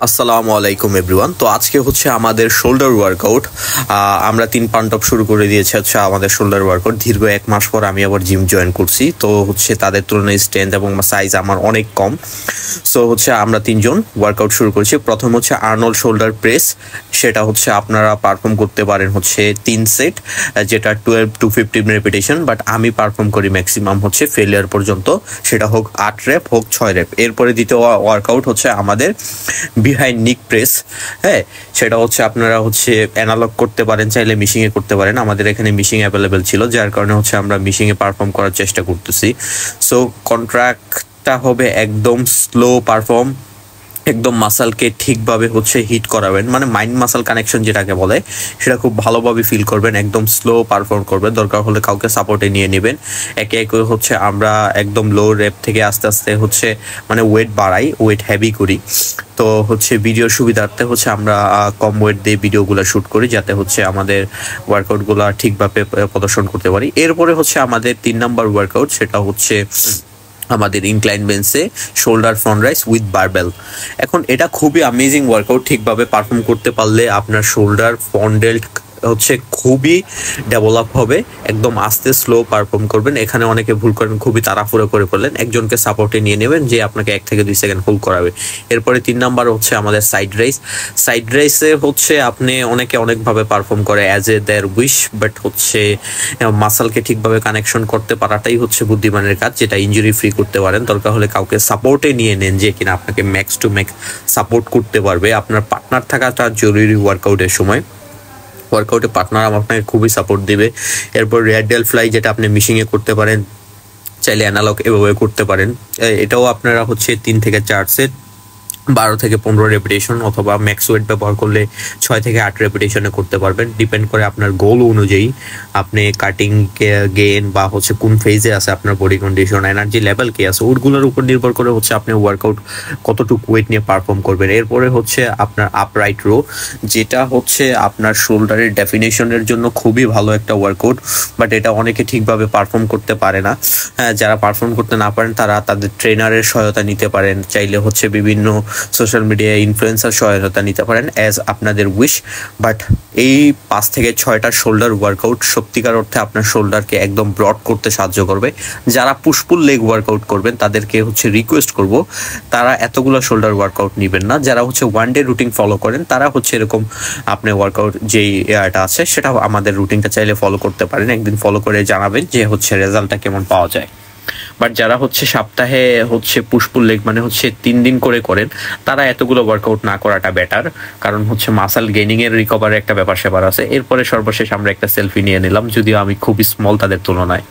আসসালামু আলাইকুম এভরিওয়ান। তো আজকে হচ্ছে আমাদের শোল্ডার ওয়ার্কআউট। আমরা 3 পাউন্ড অফ শুরু করে দিয়েছি হচ্ছে আমাদের শোল্ডার ওয়ার্কআউট। দীর্ঘ 1 মাস পর আমি আবার জিম জয়েন করছি। তো হচ্ছে তাদের তুলনায় স্ট্রেংথ এবং সাইজ আমার অনেক কম। সো হচ্ছে আমরা 3 জন ওয়ার্কআউট শুরু করছি। প্রথম হচ্ছে আর্নল্ড শোল্ডার প্রেস। সেটা হচ্ছে আপনারা পারফর্ম করতে পারেন হচ্ছে 3 সেট, যেটা 12 to 15 রেপিটেশন। বাট আমি পারফর্ম করি ম্যাক্সিমাম হচ্ছে ফেলিয়ার পর্যন্ত, সেটা হোক 8 রেপ হোক 6 রেপ। এরপরে দ্বিতীয় ওয়ার্কআউট হচ্ছে আমাদের বিহাইন্ড নিক প্রেস। হ্যাঁ, সেটা হচ্ছে আপনারা হচ্ছে অ্যানালগ করতে পারেন, চাইলে মিশিংয়ে করতে পারেন। আমাদের এখানে মিশিং অ্যাভেলেবেল ছিল, যার কারণে হচ্ছে আমরা মিশিংয়ে পারফর্ম করার চেষ্টা করতেছি। সো কন্ট্রাক্টটা হবে একদম স্লো পারফর্ম, একদম মাসালকে ঠিকভাবে হচ্ছে হিট করাবেন, মানে মাইন্ড মাসাল কানেকশন যেটাকে বলে সেটা খুব ভালোভাবে ফিল করবেন। একদম স্লো পারফর্ম করবেন, দরকার হলে কাউকে সাপোর্টে নিয়ে নেবেন। একে একে হচ্ছে আমরা একদম লো রেপ থেকে আস্তে আস্তে হচ্ছে মানে ওয়েট বাড়াই, ওয়েট হেভি করি। তো হচ্ছে ভিডিও সুবিধার্থে হচ্ছে আমরা কম ওয়েট দিয়ে ভিডিওগুলো শ্যুট করি, যাতে হচ্ছে আমাদের ওয়ার্কআউটগুলো ঠিকভাবে প্রদর্শন করতে পারি। এরপরে হচ্ছে আমাদের 3 নাম্বার ওয়ার্কআউট, সেটা হচ্ছে আমাদের ইনক্লাইন বেঞ্চে shoulder front rise with barbell. এখন এটা খুবই অ্যামেজিং ওয়ার্কআউট। ঠিকভাবে পারফর্ম করতে পারলে আপনার শোল্ডার ফন্ডেল্ট হচ্ছে খুবই ডেভেলপ হবে। একদম আস্তে স্লো পারফর্ম করবেন। এখানে অনেকে ভুল করেন, খুবই তাড়াহুড়ো করে ফেললেন। একজনকে সাপোর্টে নিয়ে নেবেন যে আপনাকে 1 থেকে 2 সেকেন্ড হোল্ড করাবে। এরপরে 3 নাম্বার হচ্ছে আমাদের সাইড রাইজ। সাইড রাইজে হচ্ছে আপনি অনেকে অনেকভাবে পারফর্ম করে as a their wish, but হচ্ছে মাসালকে ঠিকভাবে কানেকশন করতে পারাটাই হচ্ছে বুদ্ধিমানের কাজ, যেটা ইনজুরি ফ্রি করতে পারেন। দরকার হলে কাউকে সাপোর্টে নিয়ে নেন যে কিনা আপনাকে ম্যাক্স টু ম্যাক্স সাপোর্ট করতে পারবে। আপনার পার্টনার থাকাটা জরুরি ওয়ার্কআউটের সময়। ওয়ার্কআউটে পার্টনার আপনাকে খুবই সাপোর্ট দিবে। এরপর রেডিয়াল ফ্লাই, যেটা আপনি মিশিংয়ে করতে পারেন, চাইলে অ্যানালগ এভাবে করতে পারেন। এটাও আপনারা হচ্ছে 3 থেকে 4 সেট, 12 থেকে 15 রেপিটেশন, অথবা ম্যাক্স ওয়েট ব্যবহার করলে 6 থেকে 8 রেপিটেশনে করতে পারবেন। ডিপেন্ড করে আপনার গোল অনুযায়ী, আপনি কাটিং গেইন বা হচ্ছে কোন ফেজে আছে আপনার বডি কন্ডিশন, এনার্জি লেভেল কি আছে, ওগুলোর উপর নির্ভর করে হচ্ছে আপনি ওয়ার্কআউট কতটুকু ওয়েট নিয়ে পারফর্ম করবেন। এরপরে হচ্ছে আপনার আপরাইট রো, যেটা হচ্ছে আপনার শোল্ডারের ডেফিনেশনের জন্য খুবই ভালো একটা ওয়ার্কআউট, বাট এটা অনেকে ঠিকভাবে পারফর্ম করতে পারে না। হ্যাঁ, যারা পারফর্ম করতে না পারেন তারা তাদের ট্রেনারের সহায়তা নিতে পারেন, চাইলে হচ্ছে বিভিন্ন সোশ্যাল মিডিয়া ইনফ্লুয়েন্সার সহায়তা নিতে পারেন, অ্যাজ আপনাদের উইশ। বাট এই 5 থেকে 6টা শোল্ডার ওয়ার্কআউট সত্যিকার অর্থে আপনার শোল্ডারকে একদম ব্রড করতে সাহায্য করবে। যারা পুশপুল লেগ ওয়ার্কআউট করবেন তাদেরকে হচ্ছে রিকোয়েস্ট করব, তারা এতগুলো শোল্ডার ওয়ার্কআউট নেবেন না। যারা হচ্ছে 1 ডে রুটিন ফলো করেন তারা হচ্ছে এরকম আপনি ওয়ার্কআউট যেই এটা আছে সেটা আমাদের রুটিনটা চাইলে ফলো করতে পারেন। একদিন ফলো করে জানাবেন যে হচ্ছে রেজাল্টটা কেমন পাওয়া যায়। বাট যারা হচ্ছে সপ্তাহে হচ্ছে পুশপুল লেগ মানে হচ্ছে 3 দিন করে করেন, তারা এতগুলো ওয়ার্কআউট না করাটা বেটার, কারণ হচ্ছে মাসল গেইনিং এর রিকভারের একটা ব্যাপার স্যাপার আছে। এরপরে সর্বশেষ আমরা একটা সেলফি নিয়ে নিলাম, যদিও আমি খুবই স্মল তাদের তুলনায়।